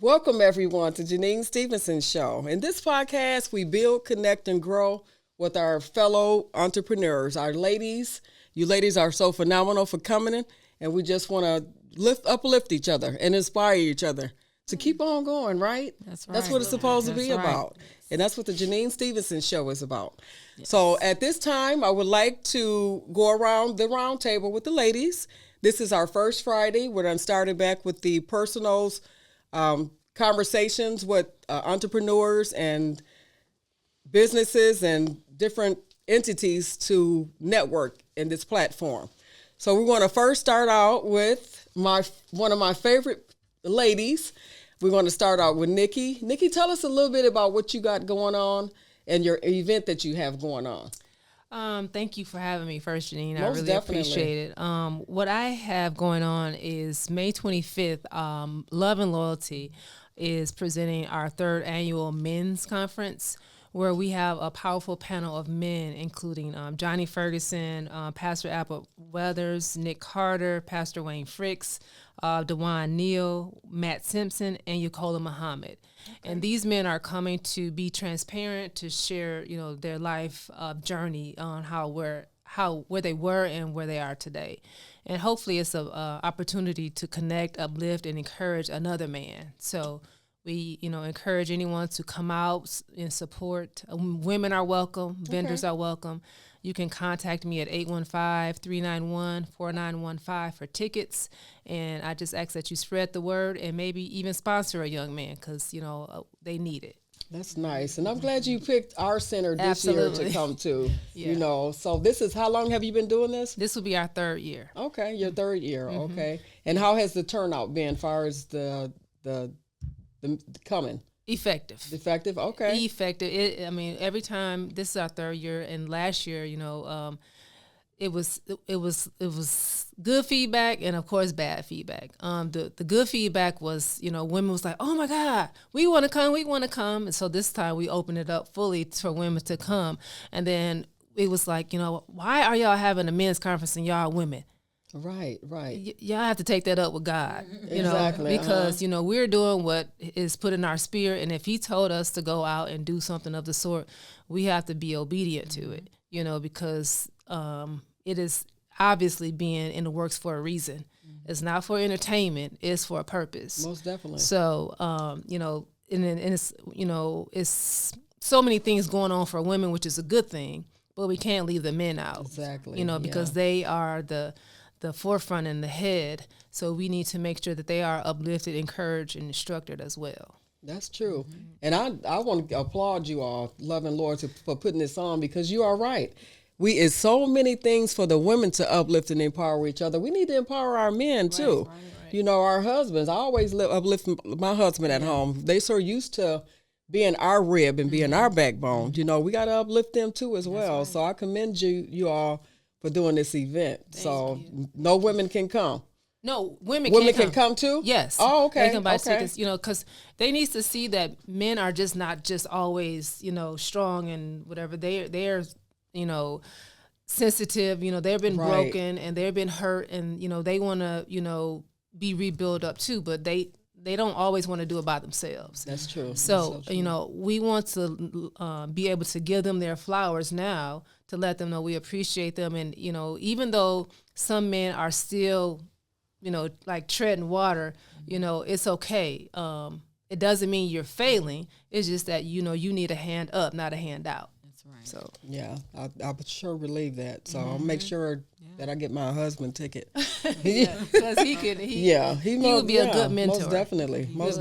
Welcome, everyone, to Janine Stevenson Show. In this podcast, we build, connect, and grow with our fellow entrepreneurs. Our ladies, you ladies are so phenomenal for coming in, and we just want to uplift each other and inspire each other to keep on going, right? That's right. That's what it's supposed to be about. And that's what the Janine Stevenson Show is about. Yes. So at this time, I would like to go around the round table with the ladies. This is our first Friday. We're going to start it back with the personals, conversations with entrepreneurs and businesses and different entities to network in this platform. So we want to first start out with one of my favorite ladies. We're going to start out with Nikki. Nikki, tell us a little bit about what you got going on and your event that you have going on. Thank you for having me first, Janine. Most I really definitely. appreciate it. What I have going on is May 25th, Love and Loyalty is presenting our third annual men's conference, where we have a powerful panel of men, including Johnny Ferguson, Pastor Albert Weathers, Nick Carter, Pastor Wayne Fricks, DeJuan Neal, Matt Simpson, and Yukola Muhammad. Okay. And these men are coming to be transparent, to share, their life journey on where they were and where they are today. And hopefully it's an opportunity to connect, uplift, and encourage another man. So we, encourage anyone to come out and support. Women are welcome. Vendors are welcome. You can contact me at 815-391-4915 for tickets. And I just ask that you spread the word and maybe even sponsor a young man because, they need it. That's nice. And I'm glad you picked our center this year to come to, So this is, how long have you been doing this? This will be our third year. Okay, your third year. Mm-hmm. Okay. And how has the turnout been as far as the coming? Effective, okay. Effective. Every time, this is our third year, and last year, it was good feedback and of course bad feedback. The good feedback was, women was like, oh my God, we want to come. And so this time we opened it up fully for women to come. And then it was like, why are y'all having a men's conference and y'all are women? Right. Y'all have to take that up with God, exactly. Because, we're doing what is put in our spirit. And if he told us to go out and do something of the sort, we have to be obedient to it, because it is obviously being in the works for a reason. Mm-hmm. It's not for entertainment. It's for a purpose. Most definitely. So, and it's, it's so many things going on for women, which is a good thing, but we can't leave the men out. Exactly. Because they are the forefront and the head. So we need to make sure that they are uplifted, encouraged, and instructed as well. That's true. Mm-hmm. And I want to applaud you all, Love and Lord, for putting this on, because you are right. It's so many things for the women to uplift and empower each other. We need to empower our men too. Right. Our husbands. I always uplift my husband at home. They so used to being our rib and being our backbone. We got to uplift them too as well. Right. So I commend you all for doing this event. Thank you. No women can come. No, women can come too? Yes. Oh, okay. They can buy tickets, because they need to see that men are just not just always, strong and whatever. They're sensitive, they've been broken and they've been hurt and, they want to, be rebuilt up too, but they don't always want to do it by themselves. That's true. So, we want to be able to give them their flowers now to let them know we appreciate them. And, even though some men are still, like treading water, it's okay. It doesn't mean you're failing. It's just that, you need a hand up, not a hand out. Right. So yeah, I sure believe that. So I'll make sure that I get my husband ticket. Because he would be a good mentor. Most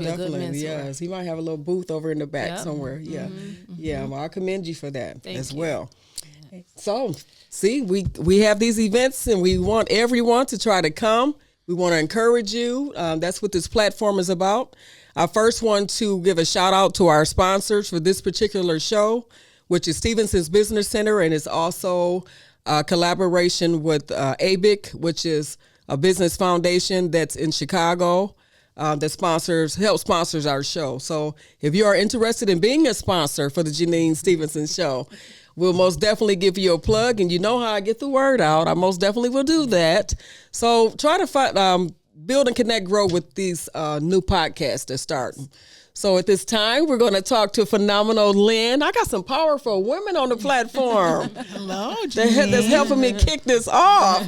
definitely. Yes, he might have a little booth over in the back somewhere. Yeah, Well, I commend you for that as well. Yeah. So see, we have these events and we want everyone to try to come. We want to encourage you. That's what this platform is about. I first want to give a shout out to our sponsors for this particular show, which is Stevenson's Business Center, and it's also a collaboration with ABIC, which is a business foundation that's in Chicago that helps sponsors our show. So if you are interested in being a sponsor for the Janine Stevenson Show, we'll most definitely give you a plug, and you know how I get the word out. I most definitely will do that. So try to find, build and connect, grow with these new podcasts that start. So at this time, we're going to talk to phenomenal Lynn. I got some powerful women on the platform. Hello, Janine. That's helping me kick this off.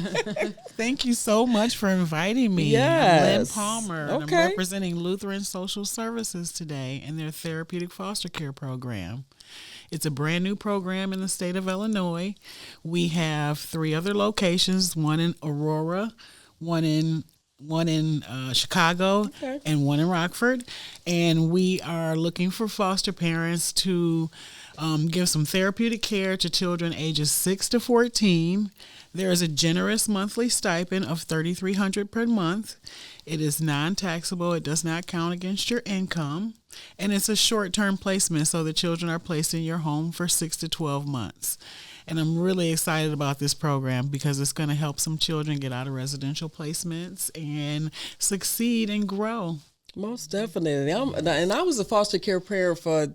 Thank you so much for inviting me. Yes. I'm Lynn Palmer, and I'm representing Lutheran Social Services today in their Therapeutic Foster Care Program. It's a brand new program in the state of Illinois. We have 3 other locations, one in Aurora, one in Chicago, and one in Rockford. And we are looking for foster parents to give some therapeutic care to children ages 6 to 14. There is a generous monthly stipend of $3,300 per month. It is non-taxable. It does not count against your income. And it's a short-term placement, so the children are placed in your home for 6 to 12 months. And I'm really excited about this program because it's going to help some children get out of residential placements and succeed and grow. Most definitely. And I was a foster care parent for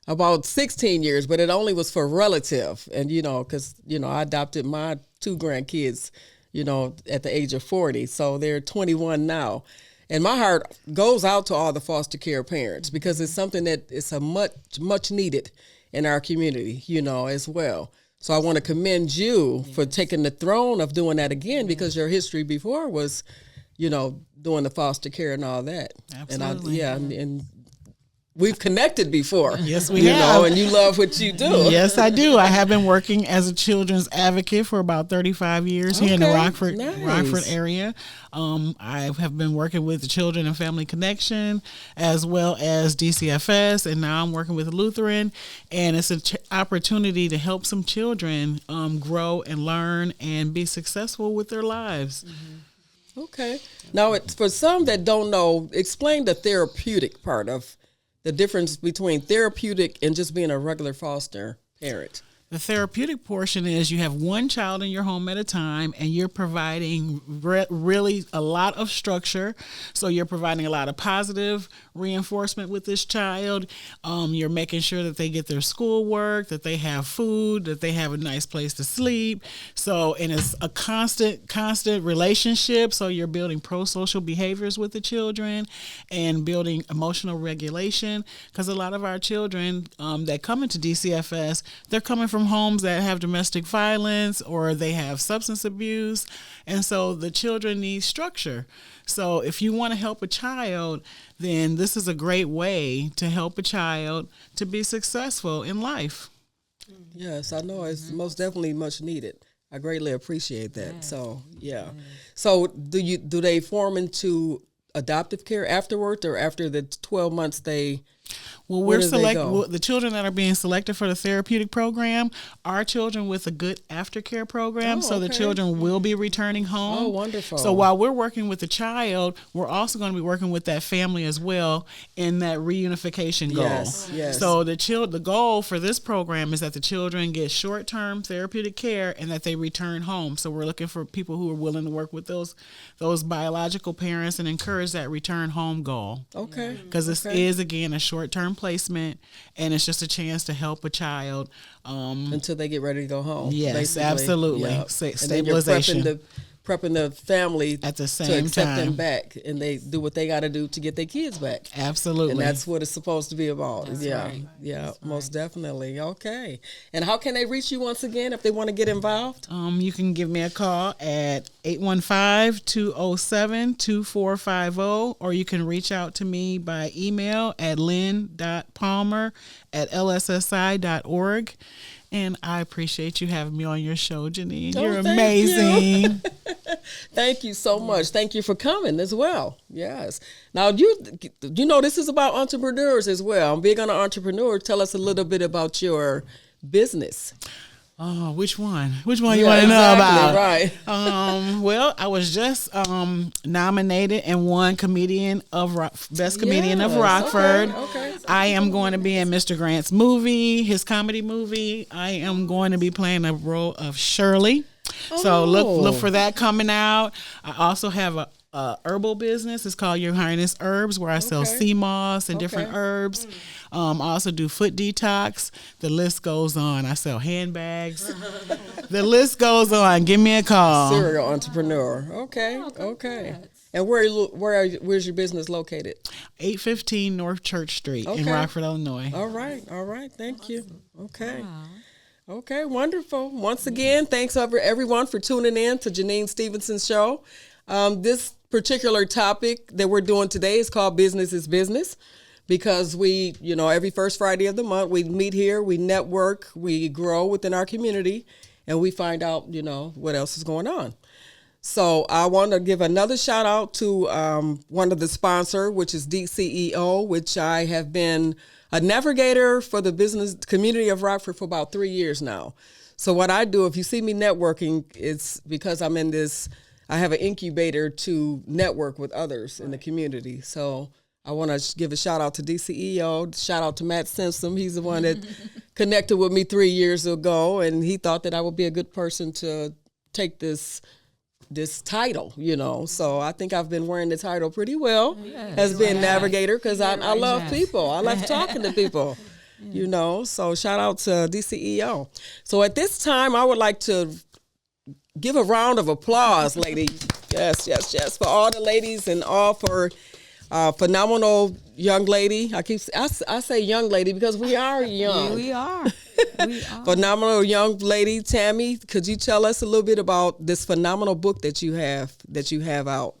about 16 years, but it only was for relative. And, because, I adopted my 2 grandkids, at the age of 40. So they're 21 now. And my heart goes out to all the foster care parents because it's something that is a much needed in our community, as well. So I want to commend you for taking the throne of doing that again because your history before was, doing the foster care and all that. Absolutely. And we've connected before. Yes, we have. And you love what you do. Yes, I do. I have been working as a children's advocate for about 35 years here in the Rockford area. I have been working with the Children and Family Connection as well as DCFS, and now I'm working with Lutheran. And it's an opportunity to help some children grow and learn and be successful with their lives. Mm-hmm. Okay. Now, for some that don't know, explain the therapeutic part of the difference between therapeutic and just being a regular foster parent. The therapeutic portion is you have one child in your home at a time, and you're providing really a lot of structure. So you're providing a lot of positive reinforcement with this child. You're making sure that they get their schoolwork, that they have food, that they have a nice place to sleep. And it's a constant relationship. So you're building pro-social behaviors with the children and building emotional regulation. Because a lot of our children that come into DCFS, they're coming from homes that have domestic violence or they have substance abuse. And so the children need structure. So if you want to help a child, then this is a great way to help a child to be successful in life. Yes, I know it's most definitely much needed. I greatly appreciate that. Yeah. So, yeah. So do they form into adoptive care afterwards or after the 12 months they... Well, the children that are being selected for the therapeutic program are children with a good aftercare program. So the children will be returning home. Oh, wonderful. So while we're working with the child, we're also going to be working with that family as well in that reunification goal. Yes. So the goal for this program is that the children get short-term therapeutic care and that they return home. So we're looking for people who are willing to work with those biological parents and encourage that return home goal. Okay. Because this is, again, a short-term placement, and it's just a chance to help a child until they get ready to go home. Yes, basically. Absolutely. Yep. Stabilization. And then you're prepping the family at the same to accept time them back, and they do what they got to do to get their kids back. Absolutely. And that's what it's supposed to be about. That's right. That's most definitely. Okay. And how can they reach you once again if they want to get involved? You can give me a call at 815-207-2450, or you can reach out to me by email at lynn.palmer@lssi.org. And I appreciate you having me on your show, Janine. You're amazing. You. Thank you so much. Thank you for coming as well. Yes. Now, you know, this is about entrepreneurs as well. I'm big on entrepreneurs. Tell us a little bit about your business. Oh, which one? Which one you want to know about? Right. Well, I was just nominated and won Best Comedian of Rockford. Okay. I am going to be in Mr. Grant's movie, his comedy movie. I am going to be playing a role of Shirley. So look for that coming out. I also have a herbal business. It's called Your Highness Herbs, where I sell sea moss and different herbs. I also do foot detox. The list goes on. I sell handbags. The list goes on. Give me a call. Serial entrepreneur. Okay. And where's your business located? 815 North Church Street in Rockford, Illinois. All right. Thank you. Okay. Wow. Okay, wonderful. Once again, thanks everyone for tuning in to Janine Stevenson's show. This particular topic that we're doing today is called Business is Business, because we, every first Friday of the month, we meet here, we network, we grow within our community, and we find out, what else is going on. So I want to give another shout out to one of the sponsors, which is DCEO, which I have been a navigator for the business community of Rockford for about 3 years now. So what I do, if you see me networking, it's because I have an incubator to network with others in the community. So I want to give a shout out to DCEO, shout out to Matt Simpson. He's the one that connected with me 3 years ago, and he thought that I would be a good person to take this title, So I think I've been wearing the title pretty well as being navigator, because I love people. I love talking to people, So shout out to DCEO. So at this time, I would like to give a round of applause, ladies. Yes, for all the ladies and all for phenomenal young lady. I say young lady because we are young. We are. Phenomenal young lady, Tammy. Could you tell us a little bit about this phenomenal book that you have out?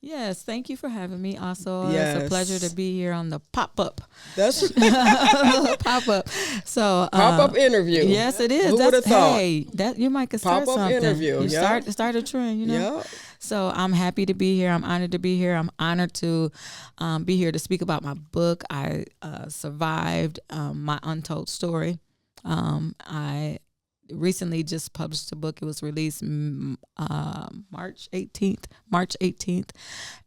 Yes, thank you for having me. Also, It's a pleasure to be here on the pop-up. That's pop-up. So pop-up interview. Yes, it is. Who would have thought? Hey, that you might start pop-up something. Interview. You start a trend. Yeah. So I'm happy to be here. I'm honored to be here. I'm honored to be here to speak about my book. I survived my untold story. I recently just published a book. It was released March 18th,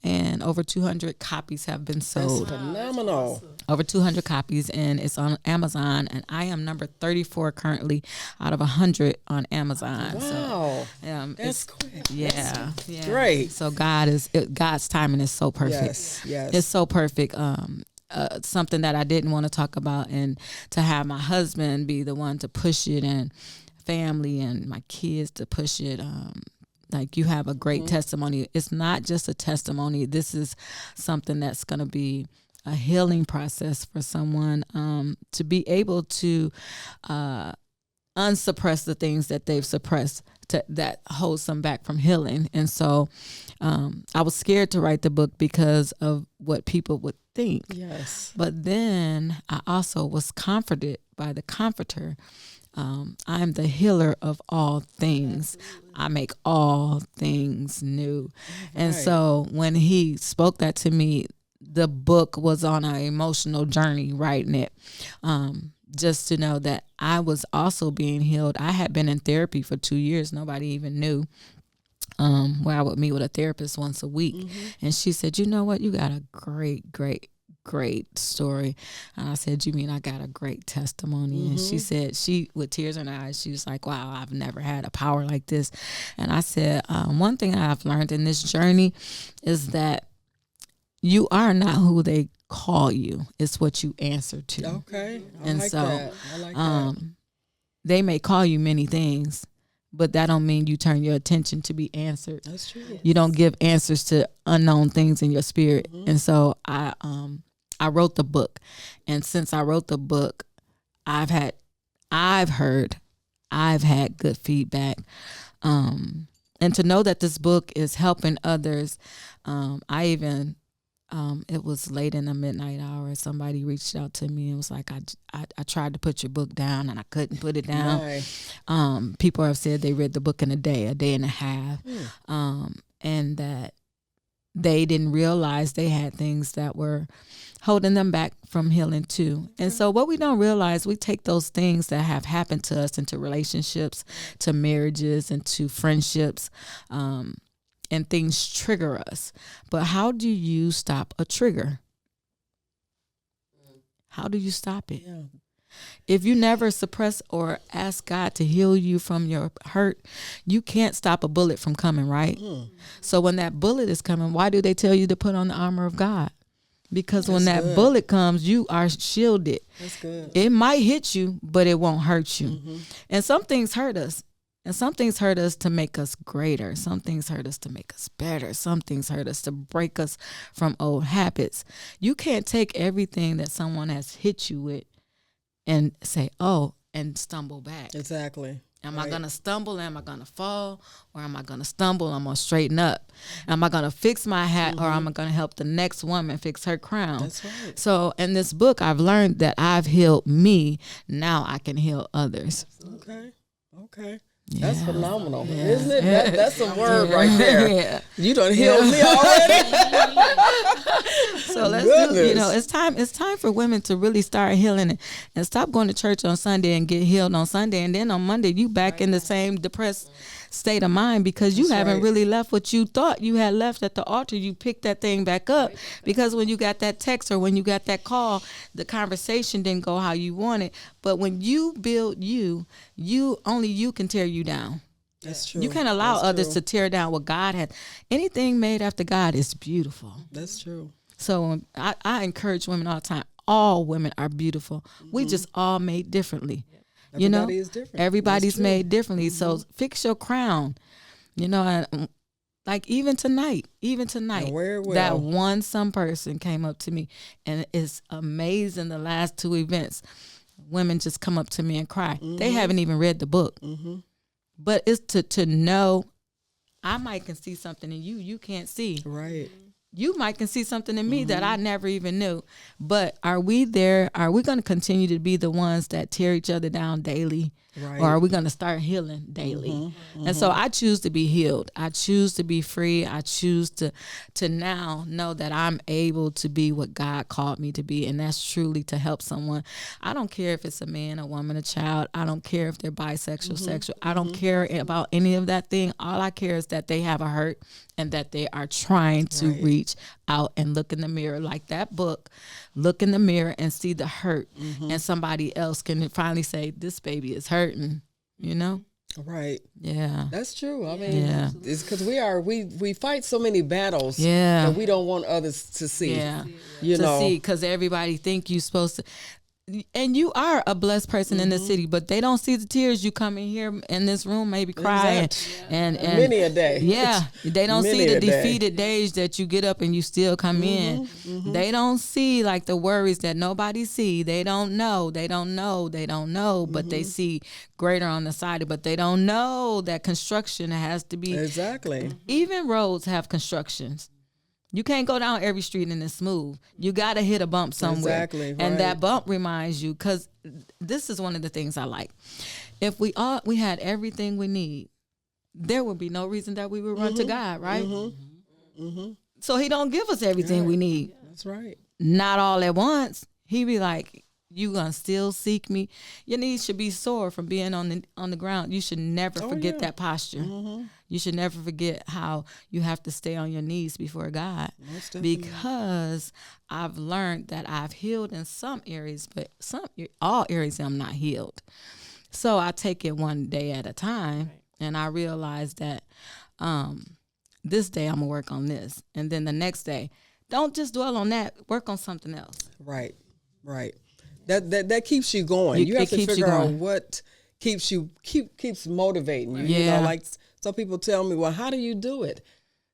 and over 200 copies have been sold. That's phenomenal. Over 200 copies, and it's on Amazon, and I am number 34 currently out of 100 on Amazon. Wow. So, that's quick. Yeah. Great. So God's timing is so perfect. Yes. It's so perfect. Something that I didn't want to talk about, and to have my husband be the one to push it, and family and my kids to push it. Like, you have a great testimony. It's not just a testimony. This is something that's going to be a healing process for someone, to be able to unsuppress the things that they've suppressed that holds them back from healing. And so I was scared to write the book because of what people would think. Yes. But then I also was comforted by the Comforter. I'm the healer of all things. Absolutely. I make all things new. And so when he spoke that to me, the book was on an emotional journey writing it. Just to know that I was also being healed. I had been in therapy for 2 years. Nobody even knew. Where I would meet with a therapist once a week. And she said, you know what? You got a great story. And I said, you mean I got a great testimony? And she said, with tears in her eyes, she was like, wow, I've never had a power like this. And I said, one thing I've learned in this journey is that you are not who they call you. It's what you answer to. Okay. I like that. They may call you many things, but that don't mean you turn your attention to be answered. That's true. You don't give answers to unknown things in your spirit. And so I wrote the book. And since I wrote the book, I've had good feedback. And to know that this book is helping others, it was late in the midnight hour. Somebody reached out to me and was like, I tried to put your book down and I couldn't put it down. Right. People have said they read the book in a day and a half, and that they didn't realize they had things that were holding them back from healing too. And so what we don't realize, we take those things that have happened to us into relationships, to marriages, and to friendships, and things trigger us. But how do you stop a trigger? How do you stop it? Yeah. If you never suppress or ask God to heal you from your hurt, you can't stop a bullet from coming, right? So when that bullet is coming, why do they tell you to put on the armor of God? Because when that bullet comes, you are shielded. That's good. It might hit you, but it won't hurt you. And some things hurt us. And some things hurt us to make us greater. Some things hurt us to make us better. Some things hurt us to break us from old habits. You can't take everything that someone has hit you with and say, oh, and stumble back. Exactly. Am I going to stumble? Am I going to fall? Or am I going to stumble? I'm going to straighten up. Am I going to fix my hat? Or am I going to help the next woman fix her crown? That's right. So in this book, I've learned that I've healed me. Now I can heal others. Okay. Yeah. That's phenomenal, isn't it? That's a word right there. Yeah. You done healed me already. So let's do, it's time for women to really start healing and stop going to church on Sunday and get healed on Sunday, and then on Monday you back in the same depressed state of mind because you haven't really left what you thought you had left at the altar. You picked that thing back up because when you got that text or when you got that call, the conversation didn't go how you wanted. But when you build only you can tear you down. That's true. You can't allow others to tear down what God had. Anything made after God is beautiful. That's true. So I encourage women all the time. All women are beautiful. We just all made differently. Everybody is different. Everybody's made differently. So fix your crown. Like even tonight, that some person came up to me, and it's amazing. The last two events, women just come up to me and cry. They haven't even read the book, but it's to know. I might can see something in you can't see. Right. You might can see something in me that I never even knew. But are we there? Are we going to continue to be the ones that tear each other down daily? Right. Or are we going to start healing daily? And so I choose to be healed. I choose to be free. I choose to now know that I'm able to be what God called me to be. And that's truly to help someone. I don't care if it's a man, a woman, a child. I don't care if they're bisexual, sexual. I don't care about any of that thing. All I care is that they have a hurt and that they are trying to reach out and look in the mirror like that book. Look in the mirror and see the hurt. And somebody else can finally say, this baby is hurting, Right. Yeah. That's true. I mean, it's because we fight so many battles that we don't want others to see. Yeah. See, because everybody think you're supposed to. And you are a blessed person in the city, but they don't see the tears you come in here in this room, maybe crying, and many a day. Yeah, they don't see the defeated days that you get up and you still come in. They don't see like the worries that nobody see. They don't know, but they see greater on the side. But they don't know that construction has to be Even roads have constructions. You can't go down every street and it's smooth. You got to hit a bump somewhere. Exactly, right. And that bump reminds you, because this is one of the things I like. If we had everything we need, there would be no reason that we would run to God, right? So he don't give us everything we need. That's right. Not all at once. He be like, you gonna still seek me? Your knees should be sore from being on the ground. You should never forget that posture. You should never forget how you have to stay on your knees before God, because I've learned that I've healed in some areas, but all areas I'm not healed. So I take it one day at a time, and I realize that this day I'm gonna work on this, and then the next day, don't just dwell on that. Work on something else. Right. That keeps you going. You have to figure out what keeps motivating you. Yeah. Like some people tell me, well, how do you do it?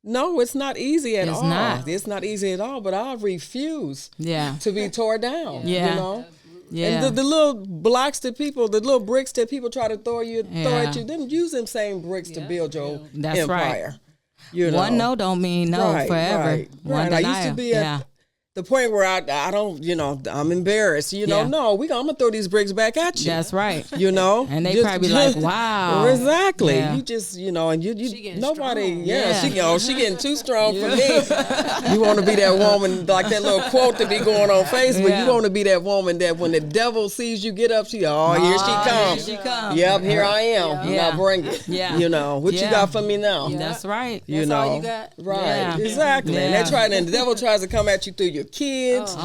No, it's not easy at all. It's not easy at all, but I refuse to be tore down. Yeah. Yeah. And the little blocks that people, the little bricks that people try to throw at you, then use them same bricks to build your empire. Right. One no don't mean no forever. One I used to be at the point where I don't, I'm embarrassed, no, I'm going to throw these bricks back at you. That's right. And they probably be like, wow. Exactly. Yeah. You just, and nobody, she getting too strong for me. You want to be that woman, like that little quote to be going on Facebook. Yeah. You want to be that woman that when the devil sees you get up, here she comes. Here she comes. Yep, here I am. Yeah. Now bring it. Yeah. What you got for me now? Yeah. That's right. That's all you got? Right. Yeah. Exactly. Yeah. And the devil tries to come at you through your kids,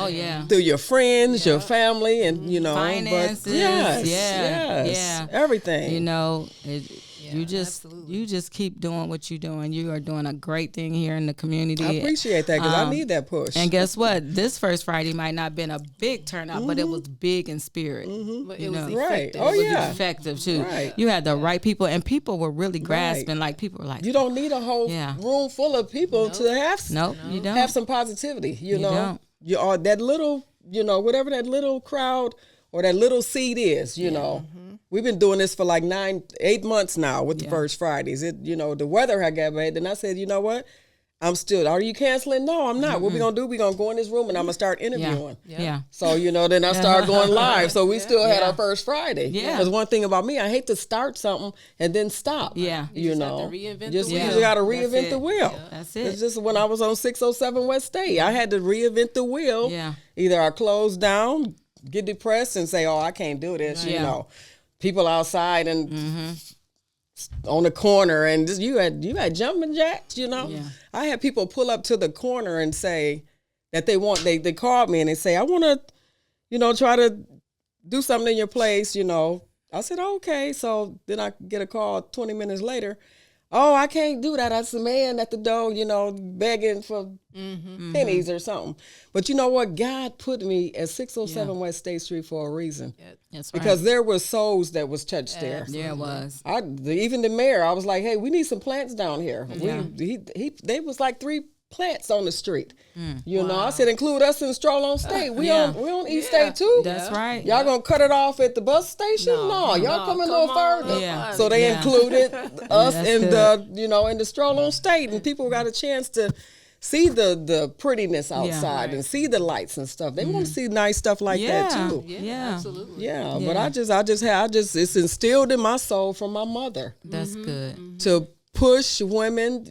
through your friends, your family, and finances, yes, everything. you just keep doing what you're doing. You are doing a great thing here in the community. I appreciate that because I need that push. And guess what? This first Friday might not have been a big turnout, but it was big in spirit. But it was effective. Right. Oh, it was effective too. Right. You had the right people, and people were really grasping. Like people were like, you don't need a whole room full of people to have. You don't have some positivity. You know, you are that little. You know, whatever that little crowd or that little seed is. You know, we've been doing this for like 8 months now with the first Fridays. The weather had got bad, and I said, you know what? Are you canceling? No, I'm not. What we gonna do? We gonna go in this room and I'm gonna start interviewing. Yeah. So, then I started going live. So we still had our first Friday. Yeah. Because one thing about me, I hate to start something and then stop. You just have to reinvent the wheel. You gotta reinvent the wheel. Yeah. That's it. It's just when I was on 607 West State, I had to reinvent the wheel. Yeah. Either I close down, get depressed and say, I can't do this. People outside and on the corner and just, you had jumping jacks, I had people pull up to the corner and say that they called me and they say, I want to, try to do something in your place, I said, okay. So then I get a call 20 minutes later. Oh, I can't do that. I was a man at the door, begging for pennies or something. But you know what? God put me at 607 West State Street for a reason. That's right. Because there were souls that was touched there. Yeah, it was. Even the mayor, I was like, hey, we need some plants down here. Yeah. They was like 3 plants on the street. I said, include us in Stroll on State. We on East State too. That's right. Y'all gonna cut it off at the bus station? No, y'all come a little further. Yeah. So they included us in the Stroll on State, and people got a chance to see the prettiness outside and see the lights and stuff. They want to see nice stuff like that too. Yeah, absolutely. Yeah, but I just it's instilled in my soul from my mother. That's good. To push women,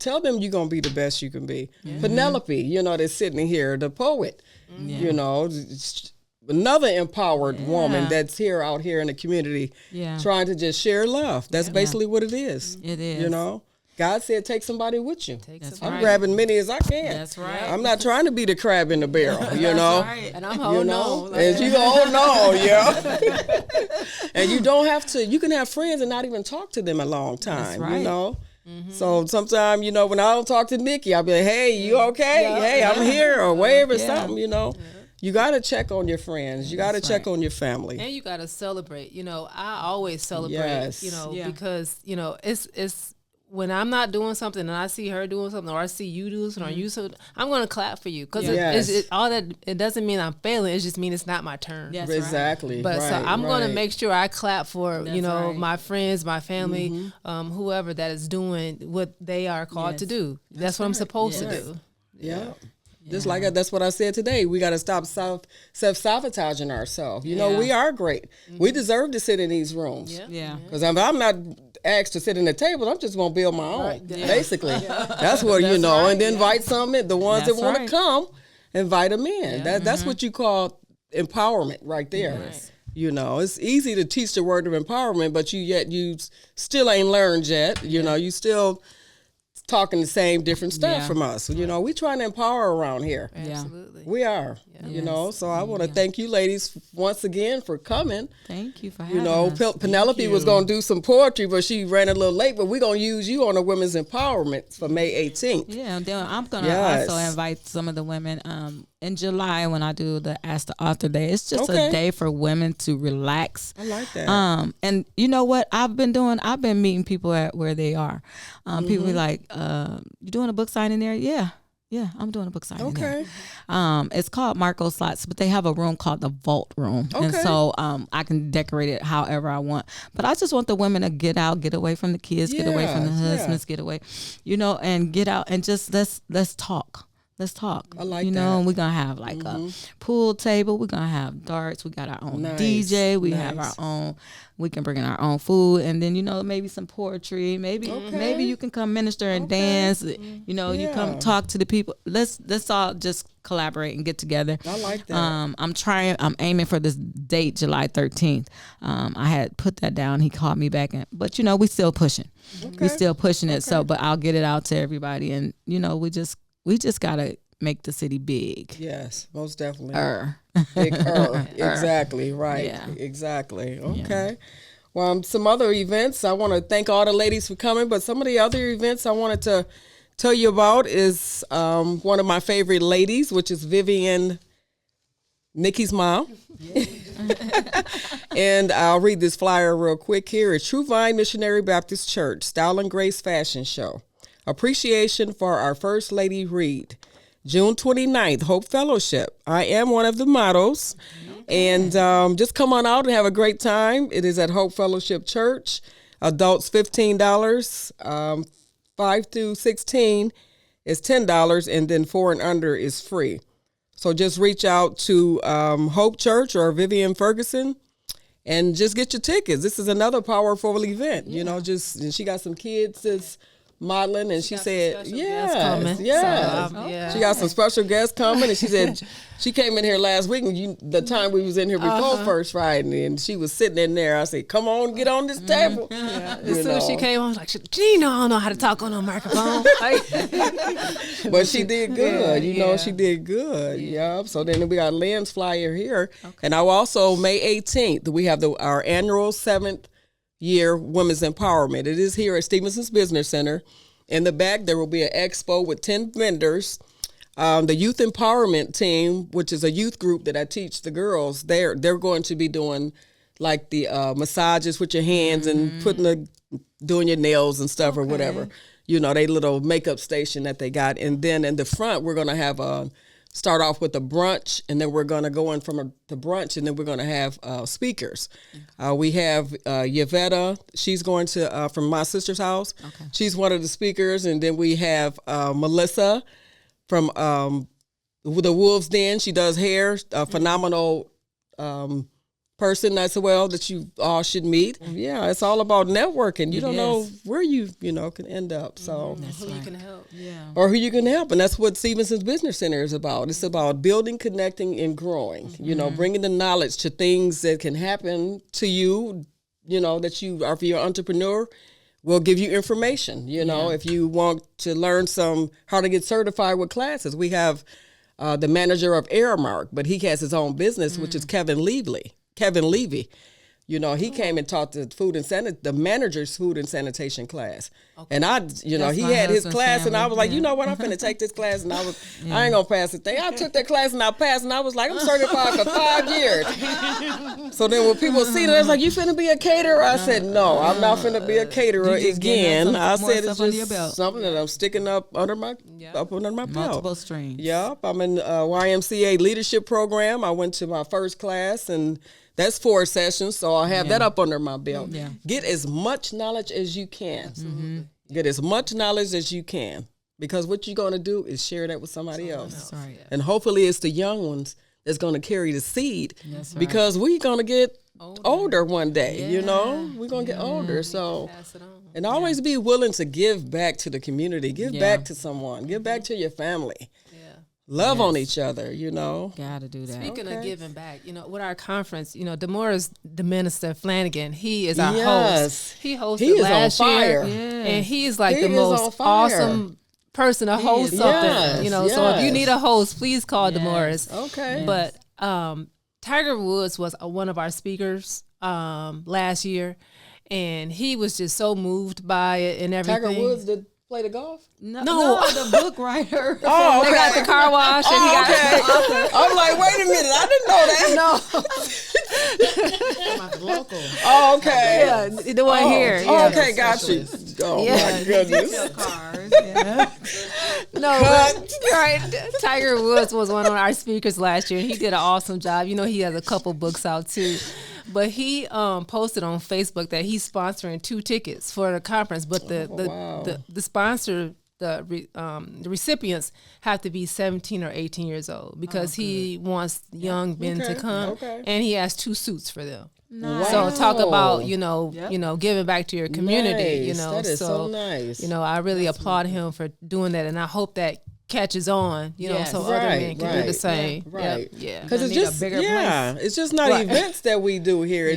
tell them you're going to be the best you can be. Penelope, that's sitting here, the poet, another empowered woman that's out here in the community trying to just share love. That's basically what it is. It is. God said, take somebody with you. I'm right. grabbing many as I can. That's right. I'm not trying to be the crab in the barrel, Right. And I'm holding on. And you hold on, And you don't have to, you can have friends and not even talk to them a long time, That's right. So sometimes, when I don't talk to Nikki, I'll be like, hey, you okay? Hey, I'm here or wherever, something, You got to check on your friends. You got to check on your family. And you got to celebrate. I always celebrate, because, it's when I'm not doing something and I see her doing something or I see you doing something or you I'm going to clap for you because it doesn't mean I'm failing. It just means it's not my turn. That's exactly. But so I'm going to make sure I clap for, That's my friends, my family, whoever that is doing what they are called to do. That's what I'm supposed to do. Yeah. Just like that's what I said today. We got to stop self-sabotaging ourselves. We are great. We deserve to sit in these rooms. Yeah. Because I'm not asked to sit in the table. I'm just going to build my own, basically. That's what, and then invite some, the ones that want to come, invite them in. That's what you call empowerment right there. Yes. It's easy to teach the word of empowerment, but you still ain't learned yet. You still talking the same different stuff from us. We trying to empower around here. Absolutely. We are. So I want to thank you ladies once again for coming. Thank you for having us. Penelope was going to do some poetry, but she ran a little late, but we're going to use you on a women's empowerment for May 18th. Yeah, then I'm going to also invite some of the women in July when I do the Ask the Author Day. It's just a day for women to relax. I like that. And you know what I've been doing? I've been meeting people at where they are. People be like, you doing a book signing there? Yeah, I'm doing a book signing there. It's called Marco Slots, but they have a room called the Vault Room. And so I can decorate it however I want. But I just want the women to get out, get away from the kids, get away from the husbands, get away, and get out and just let's talk. Let's talk. I like that. And we're going to have like a pool table. We're going to have darts. We got our own DJ. We have our own, we can bring in our own food. And then, maybe some poetry. Maybe you can come minister and dance. You come talk to the people. Let's all just collaborate and get together. I like that. I'm aiming for this date, July 13th. I had put that down. He called me back. But, we still pushing. We still pushing it. So, but I'll get it out to everybody. And, we just got to make the city big. Yes, most definitely. Big. Exactly, right. Yeah. Exactly. Okay. Well, some other events, I want to thank all the ladies for coming, but some of the other events I wanted to tell you about is one of my favorite ladies, which is Vivian, Nikki's mom. And I'll read this flyer real quick here. It's True Vine Missionary Baptist Church, Style and Grace Fashion Show. Appreciation for our First Lady Reed. June 29th, Hope Fellowship. I am one of the models. And just come on out and have a great time. It is at Hope Fellowship Church. Adults $15, 5 through 16 is $10, and then 4 and under is free. So just reach out to Hope Church or Vivian Ferguson and just get your tickets. This is another powerful event. You know, and she got some kids that's modeling, and she said, yes. She got some special guests coming, and she said she came in here last week, and the time we was in here before First Friday, and she was sitting in there. I said, come on, get on this table. As soon as she came on, I was like, Gina, I don't know how to talk on a microphone. But she did good. You know, she did good. Yep. So then we got Lynn's flyer here. And I also, May 18th, we have our annual 7th year Women's Empowerment. It is here at Stevenson's Business Center. In the back, there will be an expo with 10 vendors. The Youth Empowerment Team, which is a youth group that I teach the girls, they're going to be doing like the massages with your hands and doing your nails and stuff or whatever. You know, they little makeup station that they got. And then in the front, we're going to have start off with a brunch, and then we're going to go in from the brunch, and then we're going to have speakers. We have Yvetta. She's going to from my sister's house. She's one of the speakers. And then we have Melissa from the Wolves Den. She does hair, a phenomenal person as well that you all should meet. Yeah, it's all about networking. You don't know where you can end up. So who you can help. Or who you can help. And that's what Stevenson's Business Center is about. It's about building, connecting, and growing. You know, bringing the knowledge to things that can happen to you, that you are, if you're an entrepreneur, we'll give you information. If you want to learn how to get certified with classes, we have the manager of Airmark, but he has his own business, which is Kevin Leavy. He came and taught the manager's food and sanitation class. And he had his class, family. And I was like, you know what, I'm finna take this class, and I ain't gonna pass the thing. I took that class and I passed, and I was like, I'm certified for 5 years. So then when people see that, I was like, you finna be a caterer? I said, no, I'm not finna be a caterer again. I said, it's just something that I'm sticking up under my belt. Multiple streams. Yep, I'm in YMCA leadership program. I went to my first class, and that's 4 sessions, so I'll have that up under my belt. Get as much knowledge as you can. Absolutely. Get as much knowledge as you can, because what you're going to do is share that with somebody else. Right. And hopefully it's the young ones that's going to carry the seed, because we're going to get older one day, We're going to get older, so. And always be willing to give back to the community, give back to someone, give back to your family. Love on each other, Gotta do that. Speaking of giving back, with our conference, Demora's the minister Flanagan. He is our host. He hosted last year, and he's like the most awesome person to host something. So if you need a host, please call Demora's. Okay. But Tiger Woods was one of our speakers last year, and he was just so moved by it and everything. Tiger Woods did play the golf? No, the book writer. They got the car wash, and he got the author. I'm like, wait a minute, I didn't know that. No. Local. Oh, okay. Yeah, the one here. Yeah. Okay, got you. Oh my goodness. Cars. No, right. Tiger Woods was one of our speakers last year, and he did an awesome job. He has a couple books out too. But he posted on Facebook that he's sponsoring 2 tickets for the conference, but the sponsor, the recipients have to be 17 or 18 years old, because he wants young men to come, and he has 2 suits for them. Nice. So talk about giving back to your community. Nice. That is so nice. I really applaud him for doing that, and I hope that catches on, so other men can do the same. Right. Yeah. Because it's just it's just not events that we do here.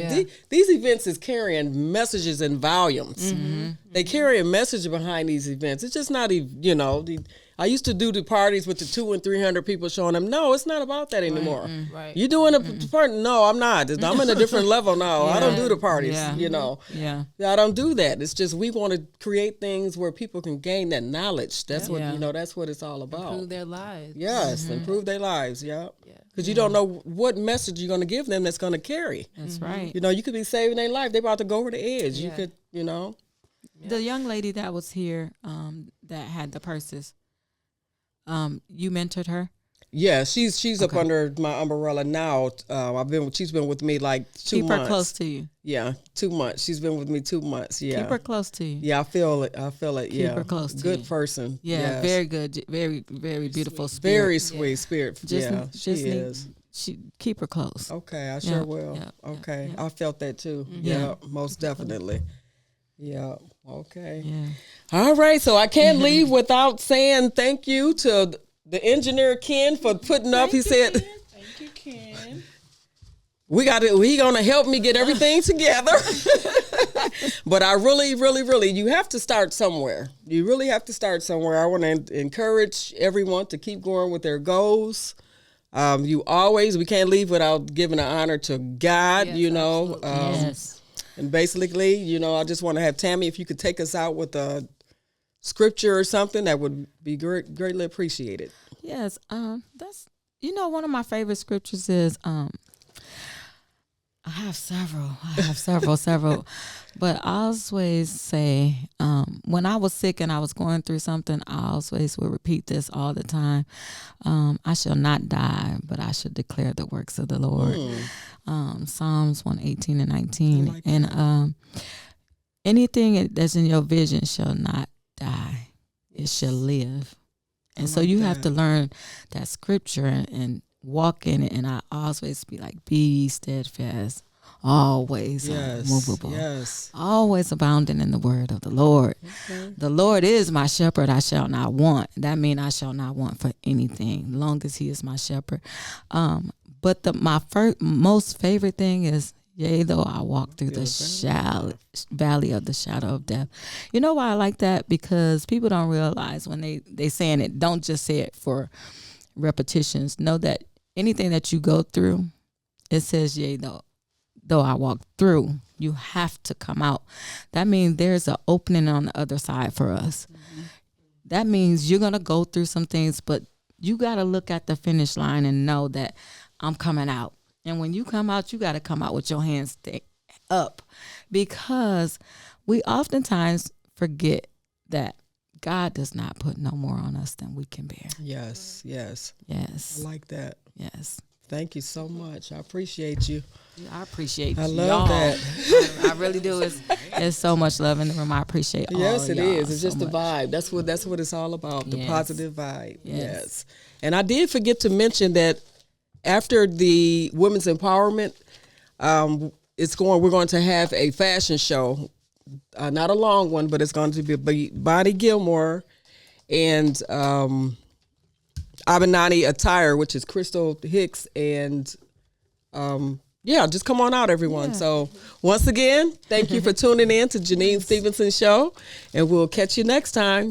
These events is carrying messages and volumes. They carry a message behind these events. It's just not, I used to do the parties with the 200 and 300 people showing them. No, it's not about that anymore. Right. You doing a party? No, I'm not. I'm in a different level now. I don't do the parties. Yeah. I don't do that. It's just we want to create things where people can gain that knowledge. That's what that's what it's all about. Improve their lives. Yes, improve their lives. Yeah. Because you don't know what message you're going to give them that's going to carry. That's right. You could be saving their life. They're about to go over the edge. You could, The young lady that was here that had the purses, you mentored her? Yeah, she's up under my umbrella now. She's been with me like 2 months. Keep her close to you. Yeah, 2 months. She's been with me 2 months. Yeah. Keep her close to you. Yeah, I feel it. Yeah. Keep her close to you. Good person. Yeah, yes. very good. Very, very beautiful spirit. Very sweet spirit. She is. Keep her close. Okay, I sure will. Okay, I felt that too. Yeah, most definitely. Yeah. Okay. Yeah. All right. So I can't leave without saying thank you to the engineer Ken for putting up. He said, "Thank you, Ken. He gonna help me get everything together." But I really, you have to start somewhere. You really have to start somewhere. I want to encourage everyone to keep going with their goals. We can't leave without giving the honor to God. Yes. And basically, I just want to have Tammy, if you could take us out with a scripture or something, that would be greatly appreciated. Yes. That's one of my favorite scriptures is I have several. But I always say, when I was sick and I was going through something, I always would repeat this all the time. I shall not die, but I shall declare the works of the Lord. Psalms 118 and 19. Like and anything that's in your vision shall not die. It shall live. And so you have to learn that scripture and walk in it. And I always be like, be steadfast, always unmovable, always abounding in the word of the Lord. Okay. The Lord is my shepherd, I shall not want. That means I shall not want for anything, long as he is my shepherd. But my most favorite thing is, yea, though I walk through the valley of the shadow of death. You know why I like that? Because people don't realize when they saying it, don't just say it for repetitions. Know that anything that you go through, it says, yea, though I walk through, you have to come out. That means there's an opening on the other side for us. Mm-hmm. That means you're going to go through some things, but you got to look at the finish line and know that I'm coming out. And when you come out, you got to come out with your hands up, because we oftentimes forget that God does not put no more on us than we can bear. Yes. I like that. Yes. Thank you so much. I appreciate you. I appreciate you. I love that. I really do. It's so much love in the room. I appreciate all Yes, it y'all is. It's so just the much. vibe. That's what it's all about. The positive vibe. Yes. And I did forget to mention that after the women's empowerment, we're going to have a fashion show. Not a long one, but it's going to be Bonnie Gilmore and Abenani Attire, which is Crystal Hicks, and just come on out, everyone. Yeah. So once again, thank you for tuning in to Janine Stevenson's show, and we'll catch you next time.